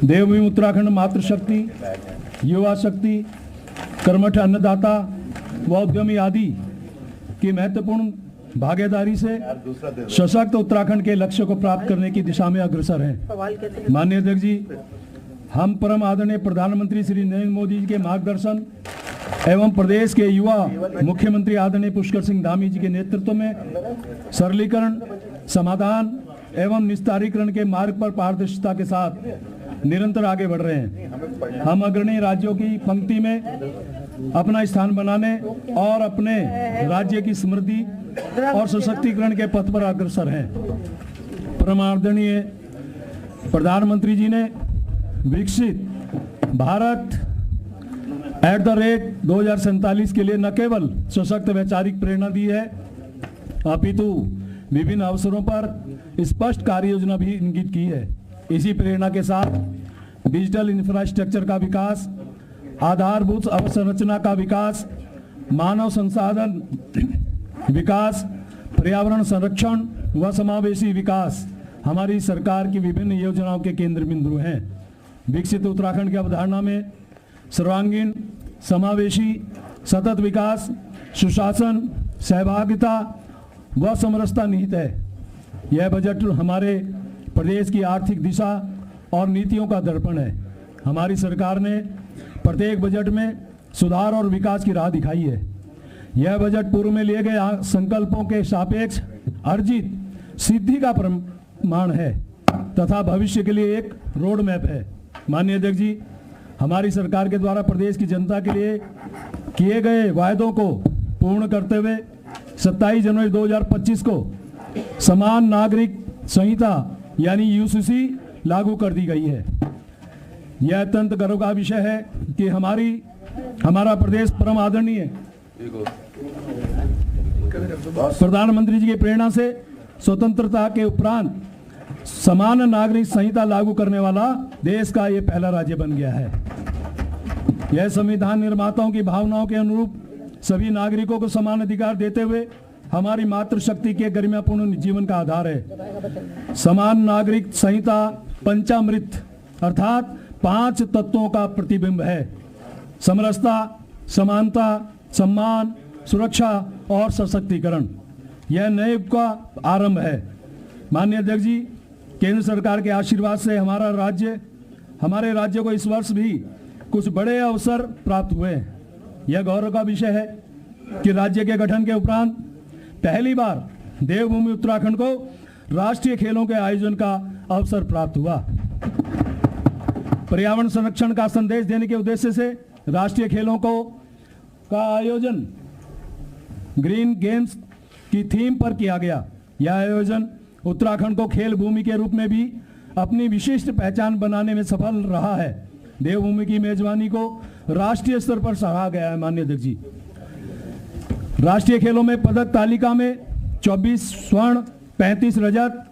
देवभूमि उत्तराखंड मातृशक्ति, युवा शक्ति, कर्मठ अन्नदाता व उद्यमी आदि की महत्वपूर्ण भागीदारी से सशक्त उत्तराखंड के लक्ष्य को प्राप्त करने की दिशा में अग्रसर हैं। माननीय अध्यक्ष जी, हम परम आदरणीय प्रधानमंत्री श्री नरेंद्र मोदी जी के मार्गदर्शन एवं प्रदेश के युवा मुख्यमंत्री आदरणीय पुष्कर सिंह धामी जी के नेतृत्व में सरलीकरण, समाधान एवं निस्तारीकरण के मार्ग पर पारदर्शिता के साथ निरंतर आगे बढ़ रहे हैं। हम अग्रणी राज्यों की पंक्ति में अपना स्थान बनाने और अपने राज्य की समृद्धि और सशक्तिकरण के पथ पर अग्रसर हैं। परम आदरणीय प्रधानमंत्री जी ने विकसित भारत @2047 के लिए न केवल सशक्त वैचारिक प्रेरणा दी है, अपितु विभिन्न अवसरों पर स्पष्ट कार्य योजना भी इंगित की है। इसी प्रेरणा के साथ डिजिटल इंफ्रास्ट्रक्चर का विकास, आधारभूत अवसंरचना का विकास, मानव संसाधन विकास, पर्यावरण संरक्षण व समावेशी विकास हमारी सरकार की विभिन्न योजनाओं के केंद्र बिंदु हैं। विकसित उत्तराखंड की अवधारणा में सर्वांगीण, समावेशी, सतत विकास, सुशासन, सहभागिता व समरसता निहित है। यह बजट हमारे प्रदेश की आर्थिक दिशा और नीतियों का दर्पण है। हमारी सरकार ने प्रत्येक बजट में सुधार और विकास की राह दिखाई है। यह बजट पूर्व में लिए गए संकल्पों के सापेक्ष अर्जित सिद्धि का प्रमाण है तथा भविष्य के लिए एक रोड मैप है। माननीय अध्यक्ष जी, हमारी सरकार के द्वारा प्रदेश की जनता के लिए किए गए वायदों को पूर्ण करते हुए 27 जनवरी 2025 को समान नागरिक संहिता यानी यूसीसी लागू कर दी गई है। यह अत्यंत गर्व का विषय है कि हमारा प्रदेश परम आदरणीय प्रधानमंत्री जी की प्रेरणा से स्वतंत्रता के उपरांत समान नागरिक संहिता लागू करने वाला देश का ये पहला राज्य बन गया है। यह संविधान निर्माताओं की भावनाओं के अनुरूप सभी नागरिकों को समान अधिकार देते हुए हमारी मातृशक्ति के गरिमापूर्ण जीवन का आधार है। समान नागरिक संहिता पंचामृत अर्थात 5 तत्वों का प्रतिबिंब है। समरसता, समानता, सम्मान, सुरक्षा और सशक्तिकरण। यह नए युग का आरंभ है। माननीय अध्यक्ष जी, केंद्र सरकार के आशीर्वाद से हमारे राज्य को इस वर्ष भी कुछ बड़े अवसर प्राप्त हुए हैं। यह गौरव का विषय है कि राज्य के गठन के उपरांत पहली बार देवभूमि उत्तराखंड को राष्ट्रीय खेलों के आयोजन का अवसर प्राप्त हुआ। पर्यावरण संरक्षण का संदेश देने के उद्देश्य से राष्ट्रीय खेलों का आयोजन ग्रीन गेम्स की थीम पर किया गया। यह आयोजन उत्तराखंड को खेल भूमि के रूप में भी अपनी विशिष्ट पहचान बनाने में सफल रहा है। देवभूमि की मेजबानी को राष्ट्रीय स्तर पर सराहा गया है। माननीय अध्यक्ष जी, राष्ट्रीय खेलों में पदक तालिका में 24 स्वर्ण, 35 रजत,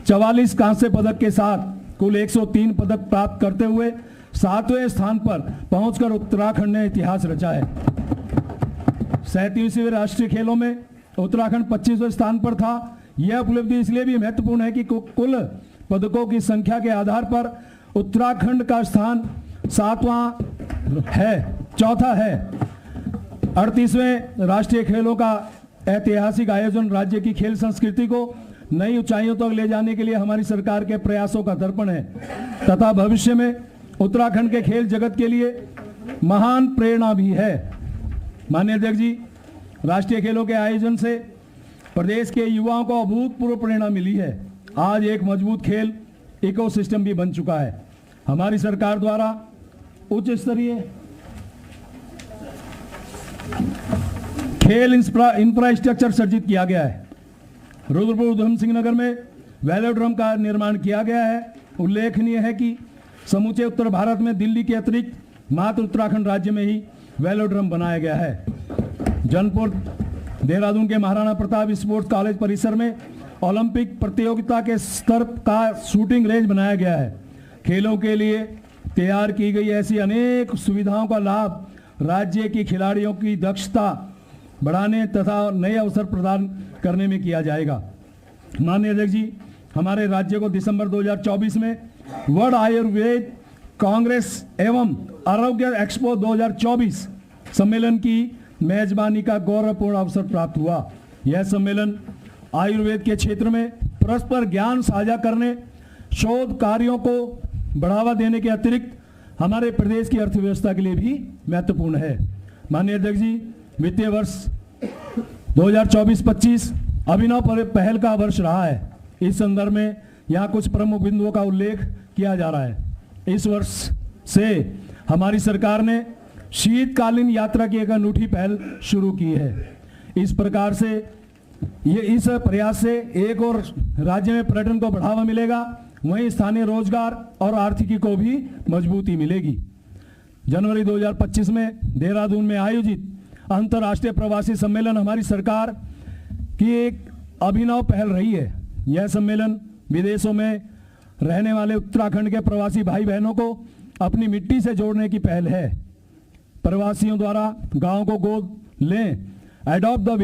44 कांस्य पदक के साथ कुल 103 पदक प्राप्त करते हुए 7वें स्थान पर पहुंचकर उत्तराखंड ने इतिहास रचा है। 37वें राष्ट्रीय खेलों में उत्तराखंड 25वें स्थान पर था। यह उपलब्धि इसलिए भी महत्वपूर्ण है कि कुल पदकों की संख्या के आधार पर उत्तराखंड का स्थान 4था है। 38वें राष्ट्रीय खेलों का ऐतिहासिक आयोजन राज्य की खेल संस्कृति को नई ऊंचाइयों तक ले जाने के लिए हमारी सरकार के प्रयासों का दर्पण है तथा भविष्य में उत्तराखंड के खेल जगत के लिए महान प्रेरणा भी है। माननीय अध्यक्ष जी, राष्ट्रीय खेलों के आयोजन से प्रदेश के युवाओं को अभूतपूर्व प्रेरणा मिली है। आज एक मजबूत खेल इकोसिस्टम भी बन चुका है। हमारी सरकार द्वारा उच्च स्तरीय खेल इंफ्रास्ट्रक्चर सर्जित किया गया है। रुद्रपुर उधम सिंह नगर में वेलोड्रम का निर्माण किया गया है। उल्लेखनीय है कि समूचे उत्तर भारत में दिल्ली के अतिरिक्त मात्र उत्तराखंड राज्य में ही वेलोड्रम बनाया गया है। जनपद देहरादून के महाराणा प्रताप स्पोर्ट्स कॉलेज परिसर में ओलंपिक प्रतियोगिता के स्तर का शूटिंग रेंज बनाया गया है। खेलों के लिए तैयार की गई ऐसी अनेक सुविधाओं का लाभ राज्य के खिलाड़ियों की दक्षता बढ़ाने तथा नए अवसर प्रदान करने में किया जाएगा। माननीय अध्यक्ष जी, हमारे राज्य को दिसंबर 2024 में वर्ल्ड आयुर्वेद कांग्रेस एवं आरोग्य एक्सपो 2024 सम्मेलन की मेजबानी का गौरवपूर्ण अवसर प्राप्त हुआ। यह सम्मेलन आयुर्वेद के क्षेत्र में परस्पर ज्ञान साझा करने, शोध कार्यों को बढ़ावा देने के अतिरिक्त हमारे प्रदेश की अर्थव्यवस्था के लिए भी महत्वपूर्ण है। माननीय अध्यक्ष जी, वित्तीय वर्ष 2024-25 अभिनव पहल का वर्ष रहा है। इस संदर्भ में यहाँ कुछ प्रमुख बिंदुओं का उल्लेख किया जा रहा है। इस वर्ष से हमारी सरकार ने शीतकालीन यात्रा की एक अनूठी पहल शुरू की है। इस प्रकार से इस प्रयास से एक और राज्य में पर्यटन को बढ़ावा मिलेगा, वहीं स्थानीय रोजगार और आर्थिकी को भी मजबूती मिलेगी। जनवरी 2025 में देहरादून में आयोजित अंतर्राष्ट्रीय प्रवासी सम्मेलन हमारी सरकार की एक अभिनव पहल रही है। यह सम्मेलन विदेशों में रहने वाले उत्तराखंड के प्रवासी भाई बहनों को अपनी मिट्टी से जोड़ने की पहल है। प्रवासियों द्वारा गांव को गोद लें, अडॉप्ट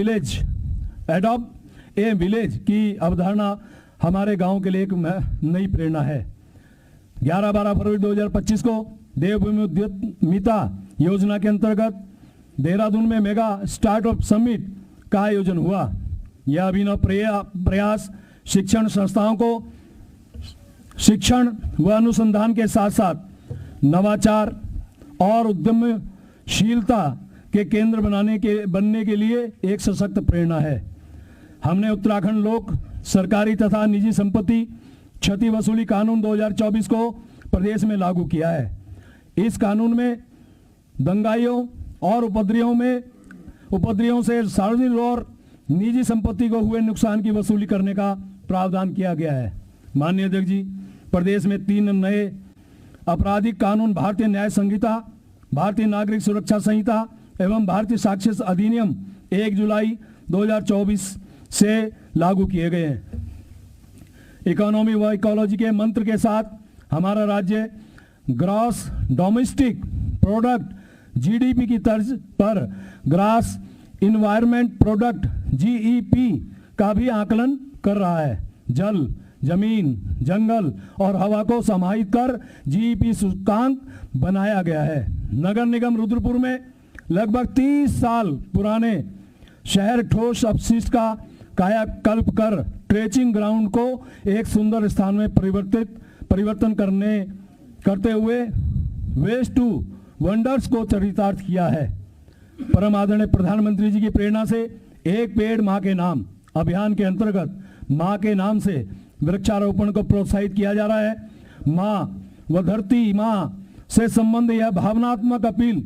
ए विलेज की अवधारणा हमारे गांव के लिए एक नई प्रेरणा है। 11-12 फरवरी 2025 को देवभूमि उद्यमिता योजना के अंतर्गत देहरादून में मेगा स्टार्टअप समिट का आयोजन हुआ। यह अभिनव प्रयास शिक्षण संस्थाओं को शिक्षण व अनुसंधान के साथ साथ नवाचार और उद्यमशीलता के केंद्र बनने के लिए एक सशक्त प्रेरणा है। हमने उत्तराखंड लोक सरकारी तथा निजी संपत्ति क्षति वसूली कानून 2024 को प्रदेश में लागू किया है। इस कानून में दंगाइयों और उपद्रवियों से सार्वजनिक और निजी संपत्ति को हुए नुकसान की वसूली करने का प्रावधान किया गया है। माननीय अध्यक्ष जी, प्रदेश में 3 नए आपराधिक कानून भारतीय न्याय संहिता, भारतीय नागरिक सुरक्षा संहिता एवं भारतीय साक्ष्य अधिनियम 1 जुलाई 2024 से लागू किए गए हैं। इकोनॉमी व इकोलॉजी के मंत्र के साथ हमारा राज्य ग्रॉस डोमेस्टिक प्रोडक्ट जीडीपी की तर्ज पर ग्रास इन्वायरमेंट प्रोडक्ट जीईपी का भी आकलन कर रहा है। जल, जमीन, जंगल और हवा को समाहित कर जीईपी सूचकांक बनाया गया है। नगर निगम रुद्रपुर में लगभग 30 साल पुराने शहर ठोस अपशिष्ट का कायाकल्प कर ट्रेचिंग ग्राउंड को एक सुंदर स्थान में परिवर्तन करते हुए वेस्ट टू वंडर्स को चरितार्थ किया है। परम आदरणीय प्रधानमंत्री जी की प्रेरणा से एक पेड़ मां के नाम अभियान के अंतर्गत मां के नाम से वृक्षारोपण को प्रोत्साहित किया जा रहा है। मां व धरती मां से संबंध यह भावनात्मक अपील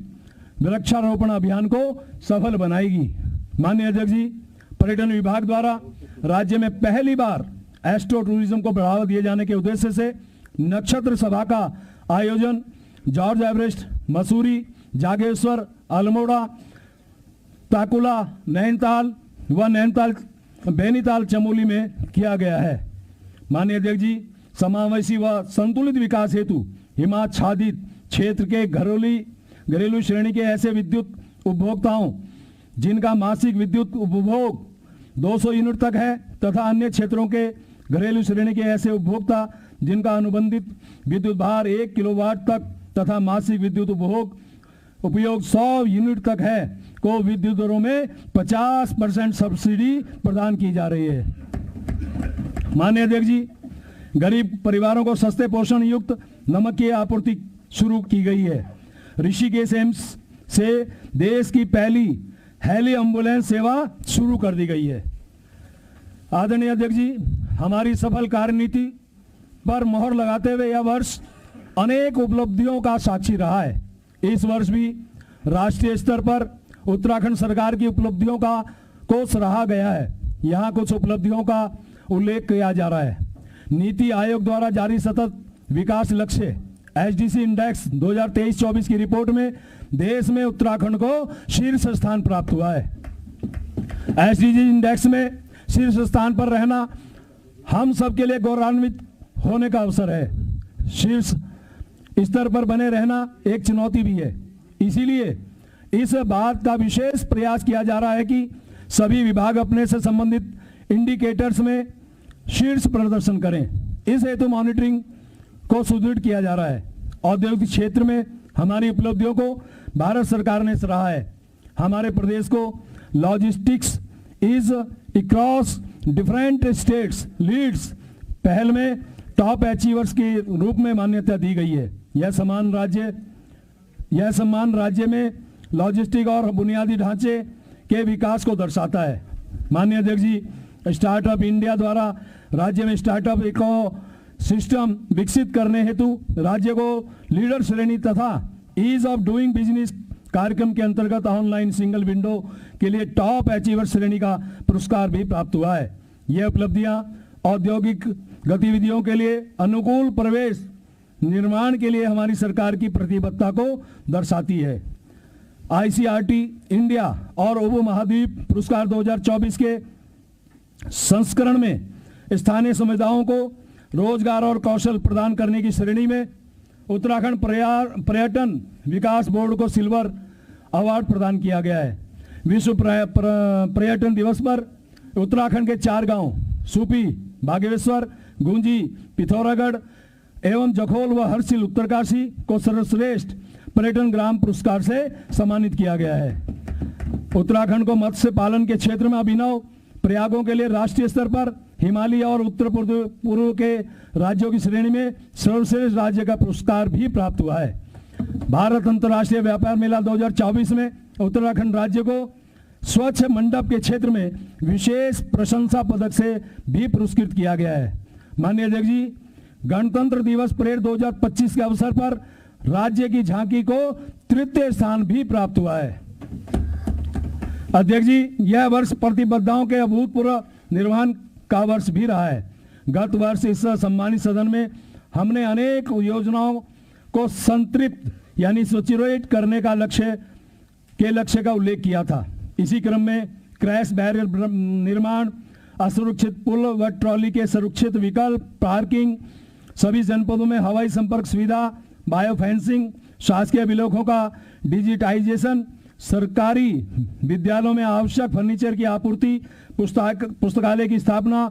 वृक्षारोपण अभियान को सफल बनाएगी। माननीय अध्यक्ष जी, पर्यटन विभाग द्वारा राज्य में पहली बार एस्ट्रो टूरिज्म को बढ़ावा दिए जाने के उद्देश्य से नक्षत्र सभा का आयोजन जॉर्ज एवरेस्ट, मसूरी, जागेश्वर, अल्मोड़ा, ताकुला, नैनीताल चमोली में किया गया है। माननीय अध्यक्ष जी, समावेशी व संतुलित विकास हेतु हिमाच्छादित क्षेत्र के घरेलू श्रेणी के ऐसे विद्युत उपभोक्ताओं जिनका मासिक विद्युत उपभोग 200 यूनिट तक है तथा अन्य क्षेत्रों के घरेलू श्रेणी के ऐसे उपभोक्ता जिनका अनुबंधित विद्युत भार 1 किलोवाट तक तथा मासिक विद्युत उपयोग 100 यूनिट तक है को विद्युत दरों में 50% सब्सिडी प्रदान की जा रही है। माननीय अध्यक्ष जी, गरीब परिवारों को सस्ते पोषण युक्त नमक की आपूर्ति शुरू की गई है। ऋषिकेश एम्स से देश की पहली हेली एम्बुलेंस सेवा शुरू कर दी गई है। आदरणीय अध्यक्ष जी, हमारी सफल कार्यनीति पर मोहर लगाते हुए यह वर्ष अनेक उपलब्धियों का साक्षी रहा है। इस वर्ष भी राष्ट्रीय स्तर पर उत्तराखंड सरकार की उपलब्धियों को सराहा गया है। यहाँ कुछ उपलब्धियों का उल्लेख किया जा रहा है। नीति आयोग द्वारा जारी सतत विकास लक्ष्य एचडीसी इंडेक्स 2023-24 की रिपोर्ट में देश में उत्तराखंड को शीर्ष स्थान प्राप्त हुआ है। एचडीसी इंडेक्स में शीर्ष स्थान पर रहना हम सबके लिए गौरवान्वित होने का अवसर है। शीर्ष स्तर पर बने रहना एक चुनौती भी है। इसीलिए इस बात का विशेष प्रयास किया जा रहा है कि सभी विभाग अपने से संबंधित इंडिकेटर्स में शीर्ष प्रदर्शन करें। इस हेतु मॉनिटरिंग को सुदृढ़ किया जा रहा है औद्योगिक क्षेत्र में हमारी उपलब्धियों को भारत सरकार ने सराहा है। हमारे प्रदेश को logistics is across different states leads पहल में टॉप अचीवर्स के रूप में मान्यता दी गई है। यह सम्मान राज्य में लॉजिस्टिक और बुनियादी ढांचे के विकास को दर्शाता है। माननीय अध्यक्ष जी, स्टार्टअप इंडिया द्वारा राज्य में स्टार्टअप इको सिस्टम विकसित करने हेतु राज्य को लीडर श्रेणी तथा ईज ऑफ डूइंग बिजनेस कार्यक्रम के अंतर्गत ऑनलाइन सिंगल विंडो के लिए टॉप अचीवर श्रेणी का पुरस्कार भी प्राप्त हुआ है। यह उपलब्धियां औद्योगिक गतिविधियों के लिए अनुकूल परिवेश निर्माण के लिए हमारी सरकार की प्रतिबद्धता को दर्शाती है। आईसीआरटी इंडिया और उप महाद्वीप पुरस्कार 2024 के संस्करण में स्थानीय समुदायों को रोजगार और कौशल प्रदान करने की श्रेणी में उत्तराखंड पर्यटन विकास बोर्ड को सिल्वर अवार्ड प्रदान किया गया है। विश्व पर्यटन दिवस पर उत्तराखंड के 4 गांव सूपी, बागेश्वर, गुंजी, पिथौरागढ़ एवं जखोल व हरसिल उत्तरकाशी को सर्वश्रेष्ठ पर्यटन ग्राम पुरस्कार से सम्मानित किया गया है। उत्तराखंड को मत्स्य पालन के क्षेत्र में अभिनव प्रयागों के लिए राष्ट्रीय स्तर पर हिमालय और उत्तर पूर्व के राज्यों की श्रेणी में सर्वश्रेष्ठ राज्य का पुरस्कार भी प्राप्त हुआ है। भारत अंतर्राष्ट्रीय व्यापार मेला 2024 में उत्तराखंड राज्य को स्वच्छ मंडप के क्षेत्र में विशेष प्रशंसा पदक से भी पुरस्कृत किया गया है। माननीय अध्यक्ष जी, गणतंत्र दिवस परेड 2025 के अवसर पर राज्य की झांकी को तृतीय स्थान भी प्राप्त हुआ है। अध्यक्ष जी, यह वर्ष प्रतिबद्धताओं के अभूतपूर्व निर्वहन का वर्ष भी रहा है। गत वर्ष इस सम्मानित सदन में हमने अनेक योजनाओं को संतृप्त यानी सचुरेट करने का लक्ष्य का उल्लेख किया था। इसी क्रम में क्रैश बैरियर निर्माण, असुरक्षित पुल व ट्रॉली के सुरक्षित विकल्प, पार्किंग, सभी जनपदों में हवाई संपर्क सुविधा, बायो फेंसिंग, शासकीय बिलोकों का डिजिटाइजेशन, सरकारी विद्यालयों में आवश्यक फर्नीचर की आपूर्ति, पुस्तकालय की स्थापना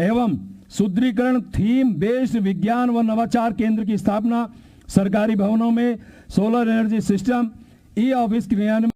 एवं सुदृढ़ीकरण, थीम बेस्ड विज्ञान व नवाचार केंद्र की स्थापना, सरकारी भवनों में solar energy system, e office क्रियान्वयन